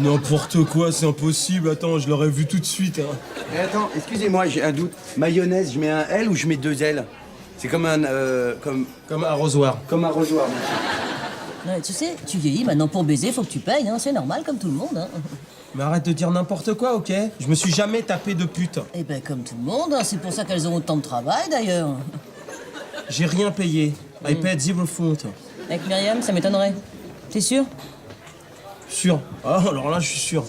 N'importe quoi, c'est impossible. Attends, je l'aurais vu tout de suite. Hein. Mais attends, excusez-moi, j'ai un doute. Mayonnaise, je mets un L ou je mets 2 L? C'est comme un... Comme un arrosoir. Comme un arrosoir, merci. Ouais, tu sais, tu vieillis, maintenant pour baiser, faut que tu payes, hein. C'est normal comme tout le monde, hein. Mais arrête de dire n'importe quoi, ok? Je me suis jamais tapé de pute. Eh ben, comme tout le monde, hein. C'est pour ça qu'elles ont autant de travail, d'ailleurs. J'ai rien payé. I paid zero foot. Avec Myriam, ça m'étonnerait. T'es sûr? Sûr. Ah, alors là, je suis sûr.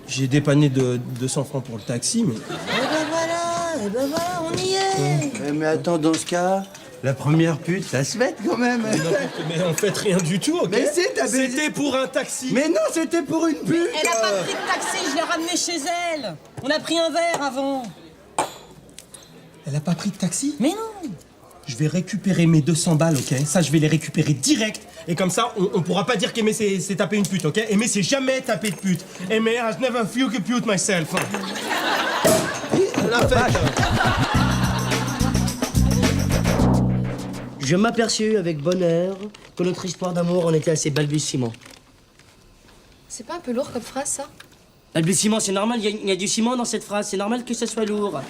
J'ai dépanné de 200 francs pour le taxi, mais... Eh ben voilà, on y est. Mais attends, dans ce cas, la première pute, ça se fête quand même. Mais en fait, rien du tout, ok? Mais si, t'as baisé- C'était pour un taxi. Mais non, c'était pour une pute. Elle a pas pris de taxi, je l'ai ramenée chez elle. On a pris un verre avant. Elle a pas pris de taxi? Mais non. Je vais récupérer mes 200 balles, ok? Ça, je vais les récupérer direct. Et comme ça, on pourra pas dire qu'Aimé c'est taper une pute, ok? Aimé, c'est jamais taper de pute. Aimé has never fucked a pute myself. La fête. Je m'aperçus avec bonheur que notre histoire d'amour en était à ses balbutiements. C'est pas un peu lourd comme phrase, ça? Balbutiement, c'est normal, il y a du ciment dans cette phrase, c'est normal que ce soit lourd.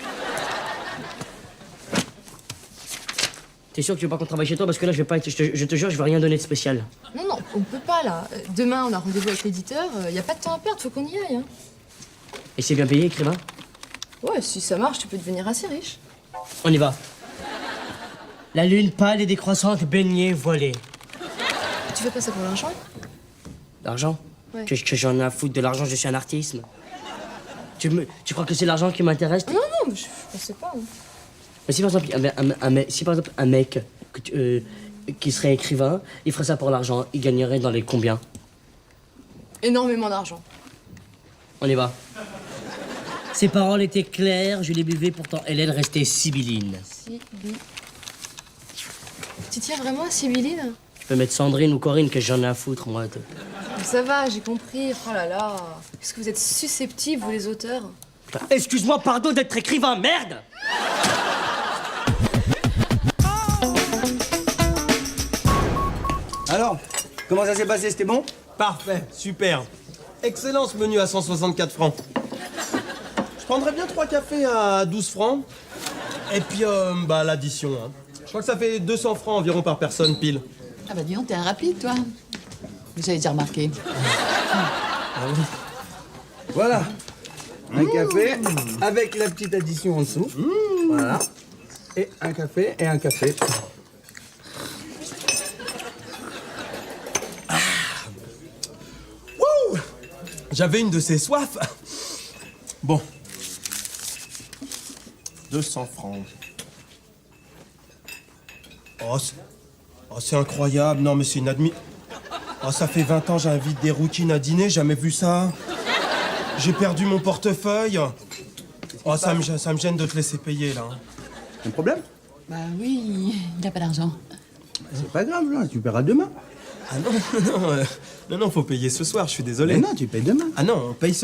T'es sûr que tu veux pas qu'on travaille chez toi? Parce que là, je vais pas être, je te jure, je vais rien donner de spécial. Non, non, on peut pas, là. Demain, on a rendez-vous avec l'éditeur. Y a pas de temps à perdre, faut qu'on y aille, hein. Et c'est bien payé, écrivain? Ouais, si ça marche, tu peux devenir assez riche. On y va. La lune pâle et décroissante, baignée, voilée. Tu fais pas ça pour l'argent? L'argent? Ouais. Que j'en ai à foutre de l'argent, je suis un artiste. Tu crois que c'est l'argent qui m'intéresse? Non, non, mais je pensais pas, hein. Mais si par exemple, si par exemple un mec qui serait écrivain, il ferait ça pour l'argent, il gagnerait dans les combien? Énormément d'argent. On y va. Ses paroles étaient claires, je les buvais, pourtant elle restait sibylline. Tu tiens vraiment à Sibylline? Tu peux mettre Sandrine ou Corinne, que j'en ai à foutre, moi. Ça va, j'ai compris. Oh là là. Est-ce que vous êtes susceptibles, vous les auteurs? Excuse-moi, pardon d'être écrivain, merde! Alors, comment ça s'est passé? C'était bon? Parfait, super. Excellent ce menu à 164 francs. Je prendrais bien 3 cafés à 12 francs. Et puis, l'addition. Hein. Je crois que ça fait 200 francs environ par personne, pile. Ah bah dis donc, t'es un rapide, toi. J'avais déjà remarqué. Voilà. Un café avec la petite addition en dessous. Voilà. Et un café et un café. Wouh! J'avais une de ces soifs. Bon. 200 francs. Oh, c'est incroyable. Non, mais c'est inadmissible. Oh, ça fait 20 ans, j'invite des rouquines à dîner, jamais vu ça. J'ai perdu mon portefeuille. Oh, ça me gêne de te laisser payer, là. Un problème? Bah oui, il a pas d'argent. C'est pas grave, là, tu paieras demain. Ah non, faut payer ce soir, je suis désolé. Mais non, tu payes demain. Ah non, on paye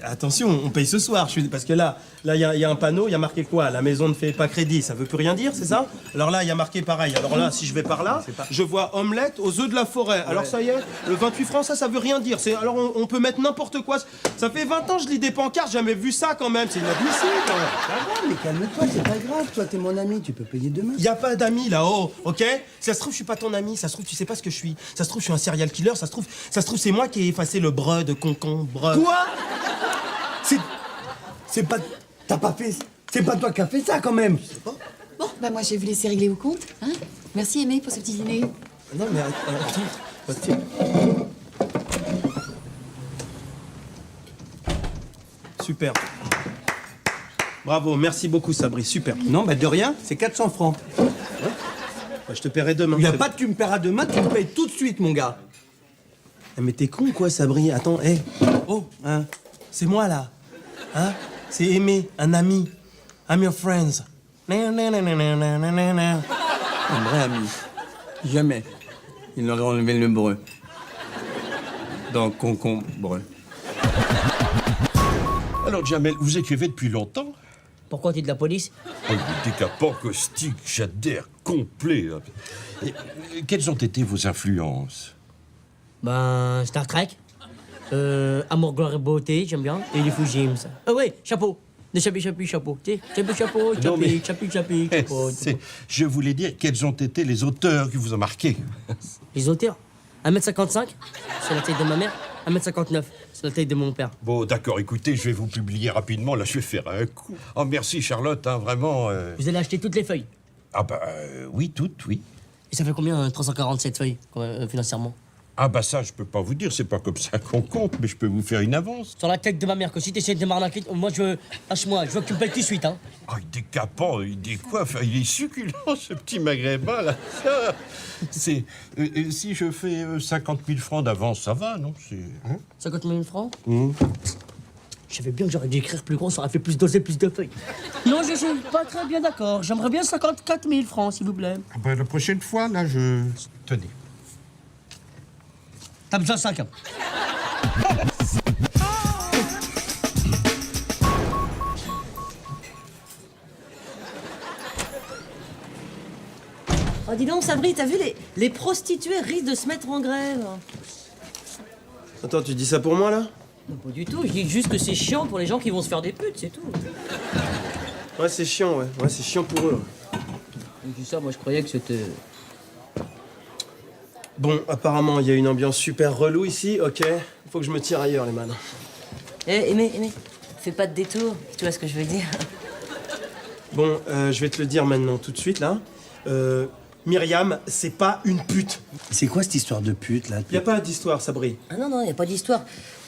attention, on paye ce soir. Parce que là, il y a un panneau, il y a marqué quoi? La maison ne fait pas crédit, ça veut plus rien dire, c'est ça? Alors là, il y a marqué pareil. Alors là, si je vais par là, je vois omelette aux œufs de la forêt. Alors ça y est, le 28 francs, ça veut rien dire. Alors on peut mettre n'importe quoi. Ça fait 20 ans que je lis des pancartes, j'ai jamais vu ça quand même, c'est inadmissible. Ça va, mais calme-toi, c'est pas grave. Toi, t'es mon ami, tu peux payer demain. Y a pas d'amis là-haut, ok? Ça se trouve, je suis pas ton ami, ça se trouve, tu sais pas ce que je suis. Ça se trouve, je suis un serial killer, ça se trouve, c'est moi qui ai effacé le breu de concombre. Quoi? C'est pas... T'as pas fait... C'est pas toi qui as fait ça, quand même. Bon, bah moi, je vais vous laisser régler vos comptes, hein. Merci, Aimé, pour ce petit dîner. Non, mais attends. Super. Bravo, merci beaucoup, Sabri, super. Non, bah de rien, c'est 400 francs. Bah, je te paierai demain. Il y a pas de tu me paieras demain, tu me payes tout de suite, mon gars. Mais t'es con, quoi, Sabri? Attends, hé. Oh, hein, c'est moi, là. Hein? C'est Aimé, un ami. I'm your friends. Un vrai ami. Jamais. Il n'aurait enlevé le breu. Dans concombre. Alors, Jamel, vous écrivez depuis longtemps? Pourquoi t'es de la police? Oh, le décapant, caustique, j'adhère, complet. Quelles ont été vos influences? Ben, Star Trek. Amour, gloire et beauté, j'aime bien. Et les Fujim. Ah ouais, chapeau. De chapeau. Tu sais, chapeau, Non, mais- chapeau. Je voulais dire, quels ont été les auteurs qui vous ont marqué? Les auteurs 1m55, c'est la taille de ma mère. 1m59, c'est la taille de mon père. Bon, d'accord, écoutez, je vais vous publier rapidement. Là, je vais faire un coup. Oh, merci, Charlotte, hein, vraiment. Vous allez acheter toutes les feuilles. Ah, bah, oui, toutes, oui. Et ça fait combien, 347 feuilles, financièrement? Ah, bah, ça, je peux pas vous dire, c'est pas comme ça qu'on compte, mais je peux vous faire une avance. Sur la tête de ma mère, que si t'essaies de m'arnaquer, moi, lâche-moi, je veux que tu me payes tout de suite, hein. Ah, il décapant, il décoiffe, il est succulent, ce petit maghrébin, là. Ça, c'est... si je fais 50 000 francs d'avance, ça va, non? 50 000 francs? Je savais bien que j'aurais dû écrire plus gros, ça aurait fait plus d'oser, plus de feuilles. Non, je suis pas très bien d'accord. J'aimerais bien 54 000 francs, s'il vous plaît. Ah, bah, la prochaine fois, là, je... Tenez. T'as besoin de 5 ans. Oh, dis donc, Sabri, t'as vu, les prostituées risquent de se mettre en grève. Attends, tu dis ça pour moi, là? Non, pas du tout, je dis juste que c'est chiant pour les gens qui vont se faire des putes, c'est tout. Ouais, c'est chiant, ouais. Ouais, c'est chiant pour eux. Je dis ça, moi je croyais que c'était... Bon, apparemment, il y a une ambiance super relou ici, ok. Faut que je me tire ailleurs, les man. Aimé, fais pas de détour, tu vois ce que je veux dire. Bon, je vais te le dire maintenant, tout de suite, là. Myriam, c'est pas une pute. C'est quoi cette histoire de pute, là? Y a pas d'histoire, Sabri. Ah non, y a pas d'histoire.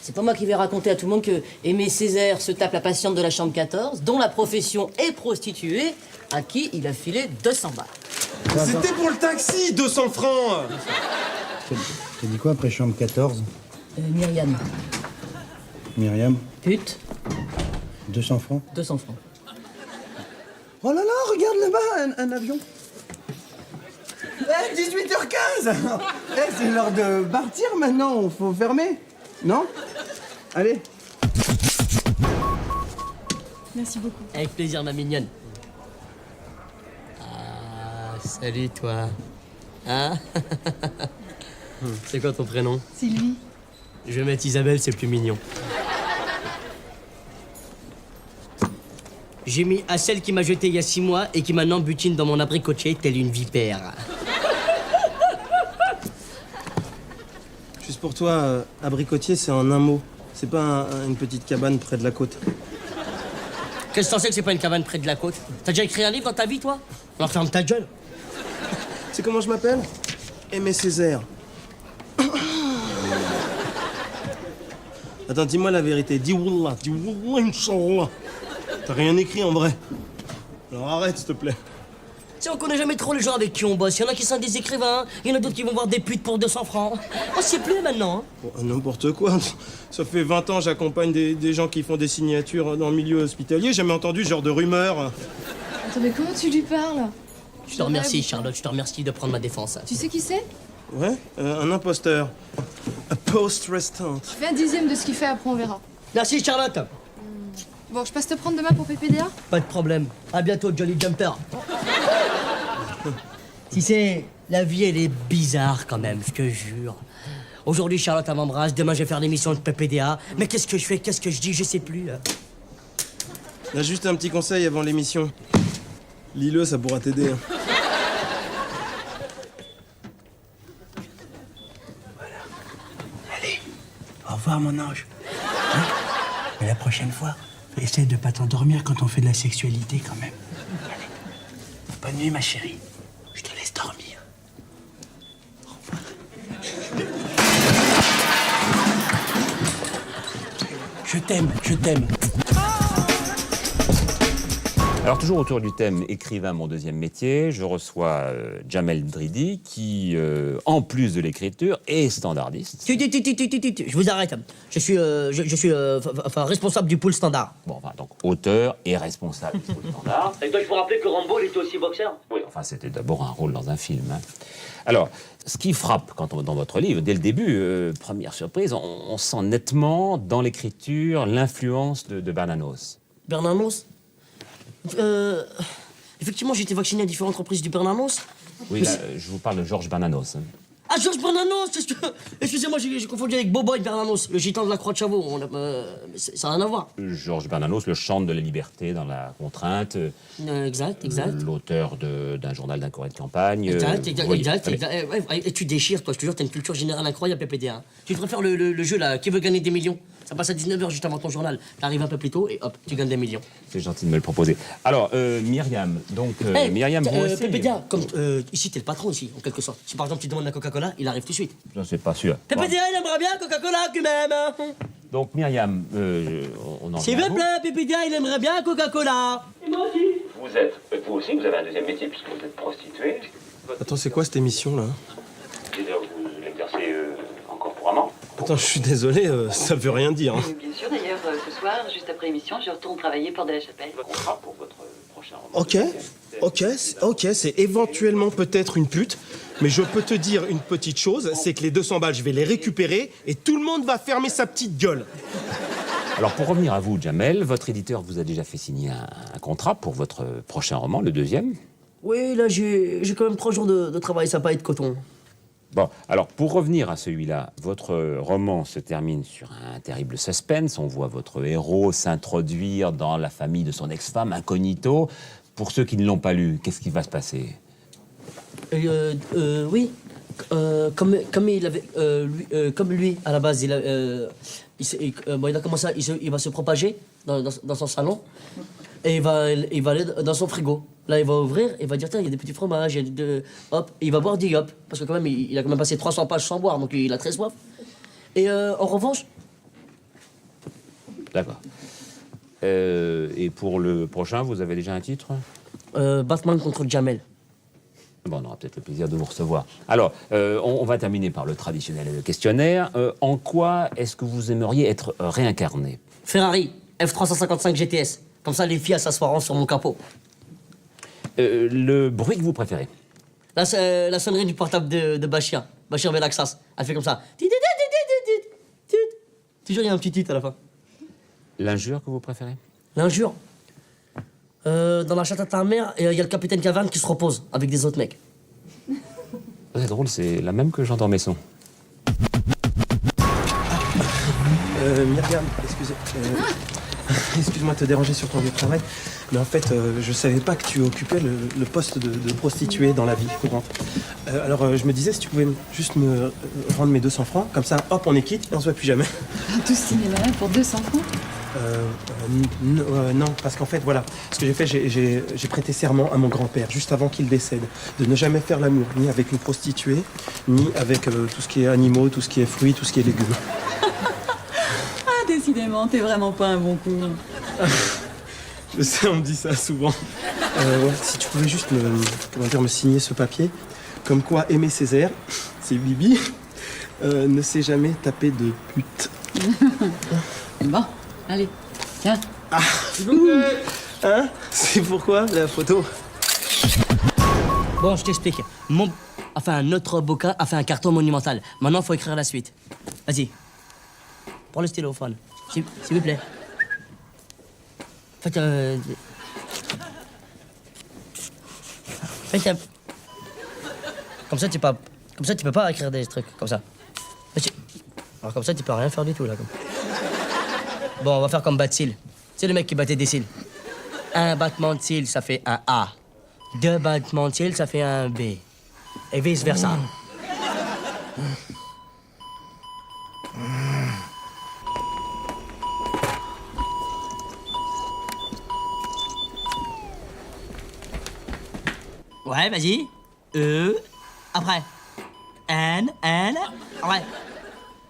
C'est pas moi qui vais raconter à tout le monde que Aimé Césaire se tape la patiente de la chambre 14, dont la profession est prostituée, à qui il a filé 200 balles. C'était pour le taxi, 200 francs. T'as dit quoi après chambre 14? Myriam. Myriam? Pute. 200 francs? 200 francs. Oh là là, regarde là-bas, un avion. 18h15. C'est l'heure de partir maintenant, faut fermer. Non? Allez. Merci beaucoup. Avec plaisir, ma mignonne. Ah, salut, toi. Hein? C'est quoi ton prénom? Sylvie. Je vais mettre Isabelle, c'est plus mignon. J'ai mis à celle qui m'a jeté il y a 6 mois et qui maintenant butine dans mon abricotier telle une vipère. Juste pour toi, abricotier, c'est en un mot. C'est pas une petite cabane près de la côte. Qu'est-ce que t'en sais que c'est pas une cabane près de la côte? T'as déjà écrit un livre dans ta vie, toi? Alors ferme ta gueule. C'est comment je m'appelle? Aimé Césaire. Attends, dis-moi la vérité. Dis Wallah, Inch'Allah. T'as rien écrit en vrai. Alors arrête, s'il te plaît. Tu sais, on connaît jamais trop les gens avec qui on bosse. Il y en a qui sont des écrivains, il y en a d'autres qui vont voir des putes pour 200 francs. On s'y plaît maintenant, hein. Bon, n'importe quoi. Ça fait 20 ans j'accompagne des gens qui font des signatures dans le milieu hospitalier. J'ai jamais entendu ce genre de rumeur. Attends, mais comment tu lui parles? Je te remercie, Charlotte, je te remercie de prendre ma défense. Tu sais qui c'est? Ouais, un imposteur. A post restant. Fais un dixième de ce qu'il fait, après on verra. Merci, Charlotte. Bon, je passe te prendre demain pour PPDA? Pas de problème. À bientôt, Jolly Jumper. Tu sais, la vie, elle est bizarre quand même, je te jure. Aujourd'hui, Charlotte, elle m'embrasse. Demain, je vais faire l'émission de PPDA. Mais qu'est-ce que je fais? Qu'est-ce que je dis? Je sais plus. Là, juste un petit conseil avant l'émission. Lis-le, ça pourra t'aider. Hein. Allez, au revoir mon ange. Hein? Mais la prochaine fois, essaie de pas t'endormir quand on fait de la sexualité quand même. Allez. Bonne nuit ma chérie. Je te laisse dormir. Au revoir. Je t'aime, je t'aime. Alors toujours autour du thème écrivain, mon deuxième métier, je reçois Jamel Dridi qui, en plus de l'écriture, est standardiste. Je vous arrête. Je suis responsable du pool standard. Bon, enfin, donc auteur et responsable du pool standard. Et toi, je vous rappeler que Rambo, il était aussi boxeur. Oui, enfin, c'était d'abord un rôle dans un film. Hein. Alors, ce qui frappe dans votre livre, dès le début, première surprise, on sent nettement dans l'écriture l'influence de Bernanos. Bernanos effectivement, j'ai été vacciné à différentes reprises du Bernanos. Oui, là, je vous parle de Georges Bernanos. Hein. Ah, Georges Bernanos! Excusez-moi, j'ai confondu avec Boboy Bernanos, le gitan de la Croix de Chavaux. Ça n'a rien à voir. Georges Bernanos, le chant de la liberté dans la contrainte. Exact. L'auteur d'un journal d'un courrier de campagne. Exact. Allez. Et tu déchires, toi, je te jure, t'as une culture générale incroyable, PPD. Hein. Tu devrais faire le jeu, là, qui veut gagner des millions. Ça passe à 19h juste avant ton journal. T'arrives un peu plus tôt et hop, tu gagnes des millions. C'est gentil de me le proposer. Alors, Myriam, donc, Myriam, vous aussi... PPDA, comme ici, t'es le patron, ici, en quelque sorte. Si par exemple tu demandes la Coca-Cola, il arrive tout de suite. Je ne suis pas sûr. PPDA, il aimerait bien Coca-Cola, quand même. Donc, Myriam, on en S'il vous plaît, PPDA, il aimerait bien Coca-Cola. Et moi aussi. Vous aussi, vous avez un deuxième métier puisque vous êtes prostituée. Attends, c'est quoi cette émission là? C'est-à-dire, vous l'exercez encore couramment? Attends, je suis désolé, ça veut rien dire. Hein. Bien sûr, d'ailleurs, ce soir, juste après l'émission, je retourne travailler pour de la chapelle. Contrat pour votre prochain roman. Ok, c'est éventuellement peut-être une pute, mais je peux te dire une petite chose, c'est que les 200 balles, je vais les récupérer et tout le monde va fermer sa petite gueule. Alors, pour revenir à vous, Jamel, votre éditeur vous a déjà fait signer un contrat pour votre prochain roman, le deuxième? Oui, là, j'ai quand même 3 jours de travail sympa et de coton. Bon, alors, pour revenir à celui-là, votre roman se termine sur un terrible suspense. On voit votre héros s'introduire dans la famille de son ex-femme, incognito. Pour ceux qui ne l'ont pas lu, qu'est-ce qui va se passer? Oui. Comme il avait, comme lui, à la base, il a commencé il va se propager dans son salon et il va aller dans son frigo. Là, il va ouvrir et il va dire tiens, il y a des petits fromages, hop, et il va boire du yop parce que quand même, il a quand même passé 300 pages sans boire, donc il a très soif. Et en revanche. D'accord. Et pour le prochain, vous avez déjà un titre? Batman contre Jamel. Bon, on aura peut-être le plaisir de vous recevoir. Alors, on va terminer par le traditionnel questionnaire. En quoi est-ce que vous aimeriez être réincarné? Ferrari, F355 GTS. Comme ça, les filles s'asseoiront sur mon capot. Le bruit que vous préférez? Là, c'est la sonnerie du portable de Bachir. Bachir Belaxas. Elle fait comme ça. Toujours, il y a un petit titre à la fin. L'injure que vous préférez? L'injure? Dans la chatte à ta mère, il y a le capitaine Caverne qui se repose avec des autres mecs. C'est drôle, c'est la même que Jean Dormesson. Myriam, excuse-moi de te déranger sur ton lieu de travail, mais en fait, je savais pas que tu occupais le poste de prostituée dans la vie courante. Alors, je me disais, si tu pouvais juste me rendre mes 200 francs, comme ça, hop, on est quitte et on se voit plus jamais. Tout ce cinéma-là pour 200 francs? Non, parce qu'en fait, voilà, ce que j'ai fait, j'ai prêté serment à mon grand-père, juste avant qu'il décède, de ne jamais faire l'amour, ni avec une prostituée, ni avec tout ce qui est animaux, tout ce qui est fruits, tout ce qui est légumes. Ah, décidément, t'es vraiment pas un bon coup. Je sais, on me dit ça souvent. Ouais, si tu pouvais juste me signer ce papier, comme quoi Aimé Césaire, c'est Bibi, ne s'est jamais tapé de pute. Bon, allez, tiens. Ah, hein? C'est pourquoi la photo? Bon, je t'explique. Notre avocat a fait un carton monumental. Maintenant, il faut écrire la suite. Vas-y. Prends le stylophone. S'il vous plaît. Faites Comme ça, tu peux pas écrire des trucs comme ça. Alors comme ça, tu peux rien faire du tout, là. Bon, on va faire comme battre cils. C'est le mec qui battait des cils. Un battement de cils, ça fait un A. 2 battements de cils, ça fait un B. Et vice-versa. Ouais, vas-y. Après. N. Ouais.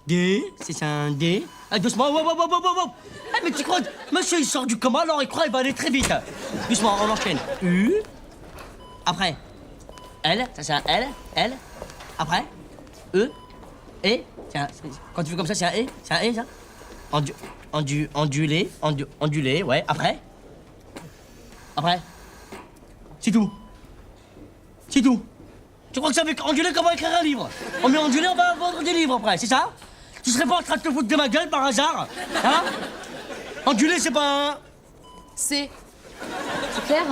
D, c'est un D. Ah, doucement, wow. Ah, mais tu crois, monsieur, il sort du coma, alors il croit qu'il va aller très vite. Doucement, on enchaîne. U. Après. L, ça c'est un L. Après. E. Et. Quand tu fais comme ça, c'est un E. C'est un E, ça. Ondulé, ouais. Après. C'est tout. Tu crois que ça veut ondulé comment écrire un livre? On met ondulé, on va vendre des livres après, c'est ça? Tu serais pas en train de te foutre de ma gueule par hasard? Hein? Ondulé, c'est pas un... C'est clair?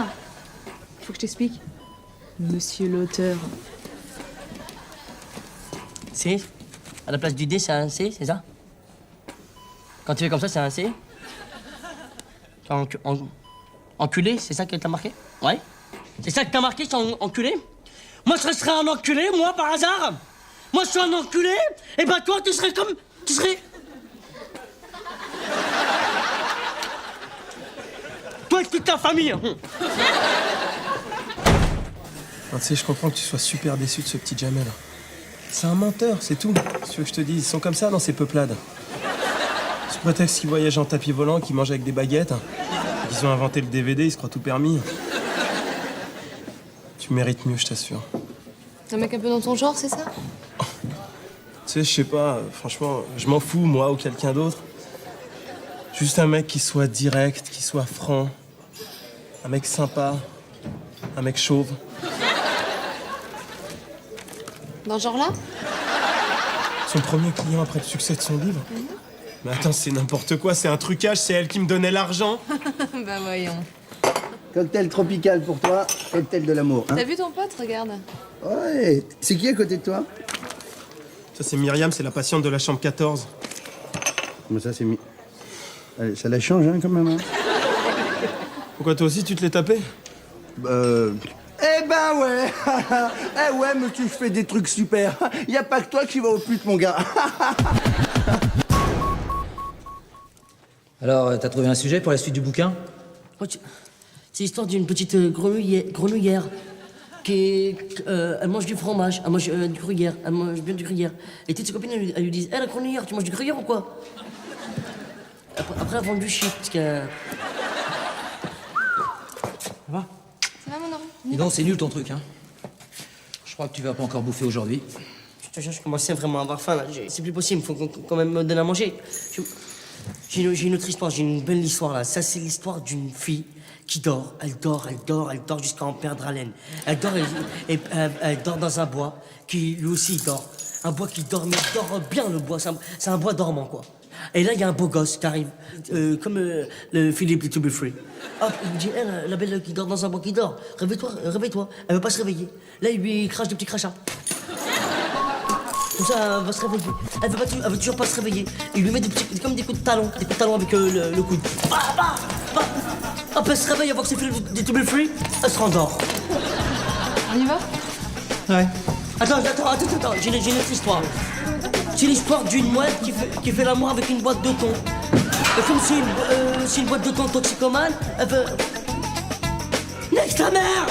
Faut que je t'explique. Monsieur l'auteur. C. À la place du D, c'est un C, c'est ça? Quand tu fais comme ça, c'est un C? Enculé, c'est ça que t'as marqué? Ouais? C'est ça que t'as marqué, c'est enculé? Moi, je serais un enculé, moi, par hasard? Moi, je suis un enculé? Et ben toi, tu serais comme... Tu serais... Toi et toute ta famille. Tu sais, je comprends que tu sois super déçu de ce petit Jamel. C'est un menteur, c'est tout. Si tu veux que je te dise, ils sont comme ça dans ces peuplades. Sous prétexte qu'ils voyagent en tapis volant, qu'ils mangent avec des baguettes, qu'ils ont inventé le DVD, ils se croient tout permis. Tu mérites mieux, je t'assure. Un mec un peu dans ton genre, c'est ça? Tu sais, je sais pas, franchement, je m'en fous, moi ou quelqu'un d'autre. Juste un mec qui soit direct, qui soit franc. Un mec sympa. Un mec chauve. Dans ce genre-là? Son premier client après le succès de son livre. Mais attends, c'est n'importe quoi, c'est un trucage, c'est elle qui me donnait l'argent. Bah voyons. Cocktail tropical pour toi, cocktail de l'amour. Hein? T'as vu ton pote, regarde. Ouais, c'est qui à côté de toi? Ça, c'est Myriam, c'est la patiente de la chambre 14. Comment ça, c'est mis. Allez, ça la change, hein, quand même. Hein? Pourquoi toi aussi, tu te l'es tapé? Eh ben ouais. Eh ouais, monsieur, je fais des trucs super. Y a pas que toi qui va au pute, mon gars. Alors, t'as trouvé un sujet pour la suite du bouquin? C'est l'histoire d'une petite grenouillère qui elle mange du fromage, elle mange du gruyère, elle mange bien du gruyère. Et toutes ses copines, elles lui disent « Hé, la grenouillère, tu manges du gruyère ou quoi ?» Après, elle vend du shit, parce que... Ça va? Ça va, mon enfant? Dis donc, c'est nul ton truc, hein. Je crois que tu vas pas encore bouffer aujourd'hui. Je te jure, je commençais vraiment à avoir faim, là. C'est plus possible, faut quand même me donner à manger. J'ai une autre histoire, j'ai une belle histoire, là. Ça, c'est l'histoire d'une fille qui dort. Elle dort jusqu'à en perdre haleine. Elle dort dans un bois qui, lui aussi, dort. Un bois qui dort, mais il dort bien, le bois. C'est un bois dormant, quoi. Et là, il y a un beau gosse qui arrive, comme le Philippe de To Be Free. Hop, il me dit, hey, la belle qui dort dans un bois qui dort, réveille-toi. Elle veut pas se réveiller. Là, il lui crache des petits crachats. Comme ça, elle va se réveiller. Elle veut toujours pas se réveiller. Il lui met comme des coups de talon avec le coude. Hop, elle se réveille, elle voit que c'est Philippe de To Be Free, elle se rendort. On y va? Ouais. Attends, j'ai une autre histoire. C'est l'histoire d'une mouette qui fait l'amour avec une boîte de thon. Et comme c'est une boîte de thon toxicomane, elle veut... Nique ta mère!